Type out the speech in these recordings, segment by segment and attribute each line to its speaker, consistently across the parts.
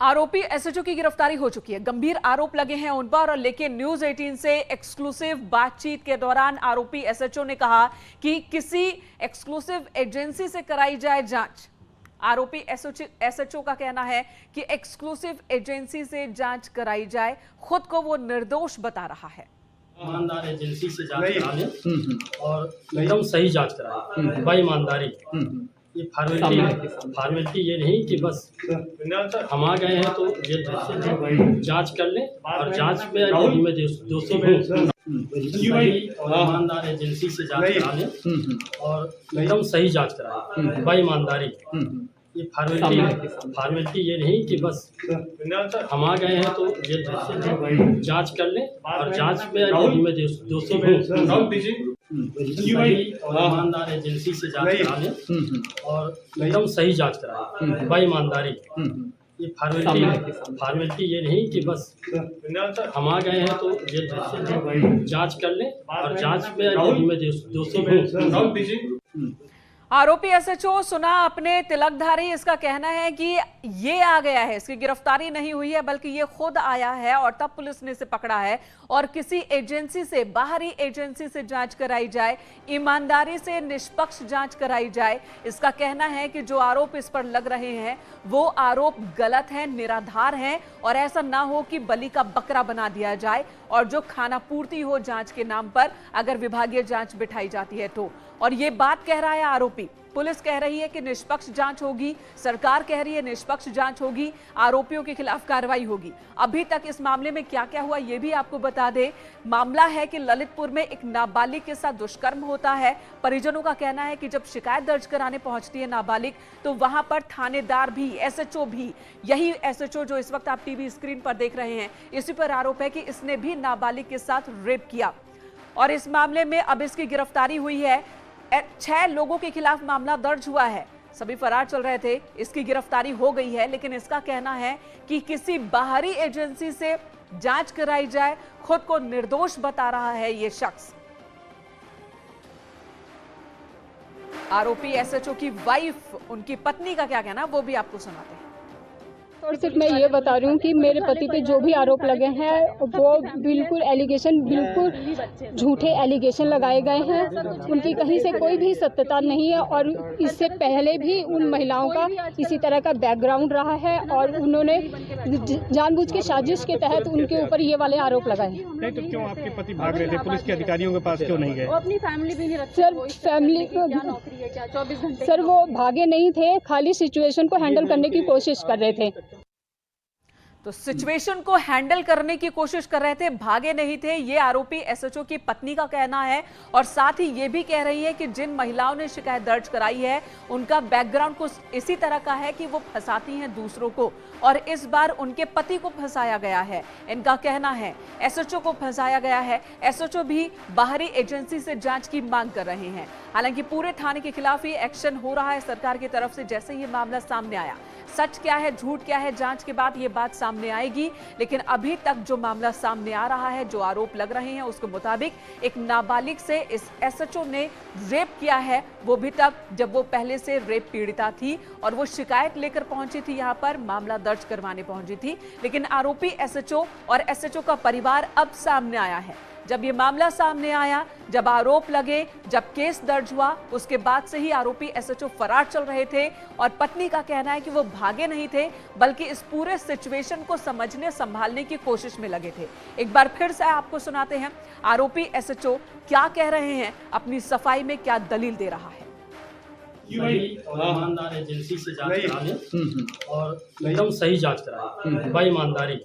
Speaker 1: आरोपी एसएचओ की गिरफ्तारी हो चुकी है। गंभीर आरोप लगे हैं उन पर, लेकिन न्यूज 18 से एक्सक्लूसिव बातचीत के दौरान आरोपी एसएचओ ने कहा कि किसी एक्सक्लूसिव एजेंसी से कराई जाए जांच। आरोपी एसएचओ का कहना है कि एक्सक्लूसिव एजेंसी से जांच कराई जाए, खुद को वो निर्दोष बता रहा है।
Speaker 2: ईमानदार एजेंसी से जांच करा लें और एकदम सही जांच कराएं, बेईमानदारी। ये फॉर्मेलिटी ये नहीं कि बस हम आ गए हैं तो ये जांच कर लें और जांच में यदि मैं दोषी हूँ और ईमानदार एजेंसी से जांच करा लें और एकदम सही जांच कराएं, बेईमानदारी। ये फॉर्मेलिटी ये नहीं कि बस हम आ गए हैं तो ये जांच कर लें और जांच में यदि मैं दोषी हूँ ईमानदार एजेंसी से जांच करा लें और एकदम सही जांच कराएं, बेईमानदारी। ये फॉर्मेलिटी ये नहीं कि बस हम आ गए हैं तो ये जांच कर लें और जांच में यदि मैं दोषी हूँ।
Speaker 1: आरोपी एसएचओ सुना अपने तिलकधारी, इसका कहना है कि ये आ गया है, इसकी गिरफ्तारी नहीं हुई है बल्कि ये खुद आया है और तब पुलिस ने इसे पकड़ा है और किसी एजेंसी से, बाहरी एजेंसी से जांच कराई जाए, ईमानदारी से निष्पक्ष जांच कराई जाए। इसका कहना है कि जो आरोप इस पर लग रहे हैं वो आरोप गलत है, निराधार है और ऐसा ना हो कि बलि का बकरा बना दिया जाए और जो खाना पूर्ति हो जांच के नाम पर अगर विभागीय जांच बिठाई जाती है तो। और ये बात कह रहा है आरोपी। पुलिस कह रही है कि निष्पक्ष जांच होगी, सरकार कह रही है निष्पक्ष जांच होगी, आरोपियों के खिलाफ कार्रवाई होगी। अभी तक इस मामले में क्या क्या हुआ ये भी आपको बता दे। मामला है कि ललितपुर में एक नाबालिग के साथ दुष्कर्म होता है। परिजनों का कहना है कि जब शिकायत दर्ज कराने पहुंचती है नाबालिग तो वहां पर थानेदार भी, एसएचओ भी, यही एसएचओ जो इस वक्त आप टीवी स्क्रीन पर देख रहे हैं, इसी पर आरोप है कि इसने भी नाबालिग के साथ रेप किया। और इस मामले में अब इसकी गिरफ्तारी हुई है। 6 लोगों के खिलाफ मामला दर्ज हुआ है, सभी फरार चल रहे थे। इसकी गिरफ्तारी हो गई है, लेकिन इसका कहना है कि किसी बाहरी एजेंसी से जांच कराई जाए, खुद को निर्दोष बता रहा है ये शख्स। आरोपी एसएचओ की वाइफ, उनकी पत्नी का क्या कहना वो भी आपको सुनाते हैं।
Speaker 3: और सिर्फ मैं ये बता रही हूँ कि मेरे पति पे जो भी आरोप लगे हैं वो बिल्कुल एलिगेशन, बिल्कुल झूठे एलिगेशन लगाए गए हैं। उनकी कहीं से कोई भी सत्यता नहीं है और इससे पहले भी उन महिलाओं का इसी तरह का बैकग्राउंड रहा है और उन्होंने जानबूझ के साजिश के तहत उनके ऊपर ये वाले आरोप लगाए।
Speaker 4: नहीं तो क्यों आपके पति भाग रहे थे, पुलिस के अधिकारियों के पास क्यों नहीं गए?
Speaker 3: अपनी फैमिली भी नहीं रखते सर, फैमिली नौकरी है क्या 24 घंटे? सर वो भागे नहीं थे, खाली सिचुएशन को हैंडल करने की कोशिश कर रहे थे।
Speaker 1: तो सिचुएशन को हैंडल करने की कोशिश कर रहे थे, भागे नहीं थे, ये आरोपी एसएचओ की पत्नी का कहना है। और साथ ही ये भी कह रही है कि जिन महिलाओं ने शिकायत दर्ज कराई है उनका बैकग्राउंड कुछ इसी तरह का है कि वो फंसाती हैं दूसरों को और इस बार उनके पति को फंसाया गया है। इनका कहना है एसएचओ को फंसाया गया है। एसएचओ भी बाहरी एजेंसी से जांच की मांग कर रहे हैं। हालांकि पूरे थाने के खिलाफ ही एक्शन हो रहा है सरकार की तरफ से। जैसे ये मामला सामने आया, सच क्या है झूठ क्या है, जांच के बाद ये बात सामने आएगी। लेकिन अभी तक जो मामला सामने आ रहा है, जो आरोप लग रहे हैं, उसके मुताबिक एक नाबालिग से इस एसएचओ ने रेप किया है, वो भी तब जब वो पहले से रेप पीड़िता थी और वो शिकायत लेकर पहुंची थी, यहाँ पर मामला दर्ज करवाने पहुंची थी। लेकिन आरोपी एसएचओ और एसएचओ का परिवार अब सामने आया है। जब ये मामला सामने आया, जब आरोप लगे, जब केस दर्ज हुआ, उसके बाद से ही आरोपी एसएचओ फरार चल रहे थे और पत्नी का कहना है कि वो भागे नहीं थे बल्कि इस पूरे सिचुएशन को समझने, संभालने की कोशिश में लगे थे। एक बार फिर से आपको सुनाते हैं आरोपी एसएचओ क्या कह रहे हैं, अपनी सफाई में क्या दलील दे रहा है।
Speaker 2: ईमानदार एजेंसी से जांच करा लें और एकदम सही जांच कराएं, बेईमानदारी।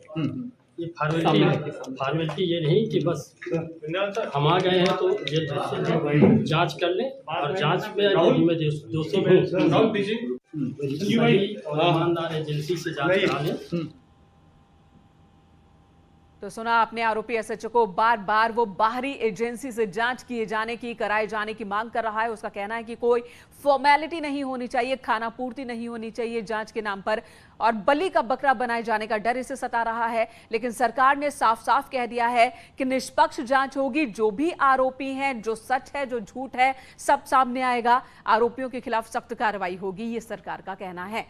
Speaker 2: ये फॉर्मेलिटी ये नहीं कि बस हम आ गए हैं तो ये जांच कर लें और जांच में यदि मैं दोषी हूँ ईमानदार एजेंसी से जांच करा लें।
Speaker 1: तो सुना आपने आरोपी एसएचओ को, बार बार वो बाहरी एजेंसी से जांच किए जाने की, कराए जाने की मांग कर रहा है। उसका कहना है कि कोई फॉर्मेलिटी नहीं होनी चाहिए, खाना पूर्ति नहीं होनी चाहिए जांच के नाम पर और बलि का बकरा बनाए जाने का डर इसे सता रहा है। लेकिन सरकार ने साफ साफ कह दिया है कि निष्पक्ष जांच होगी। जो भी आरोपी हैं, जो सच है, जो झूठ है, सब सामने आएगा। आरोपियों के खिलाफ सख्त कार्रवाई होगी, ये सरकार का कहना है।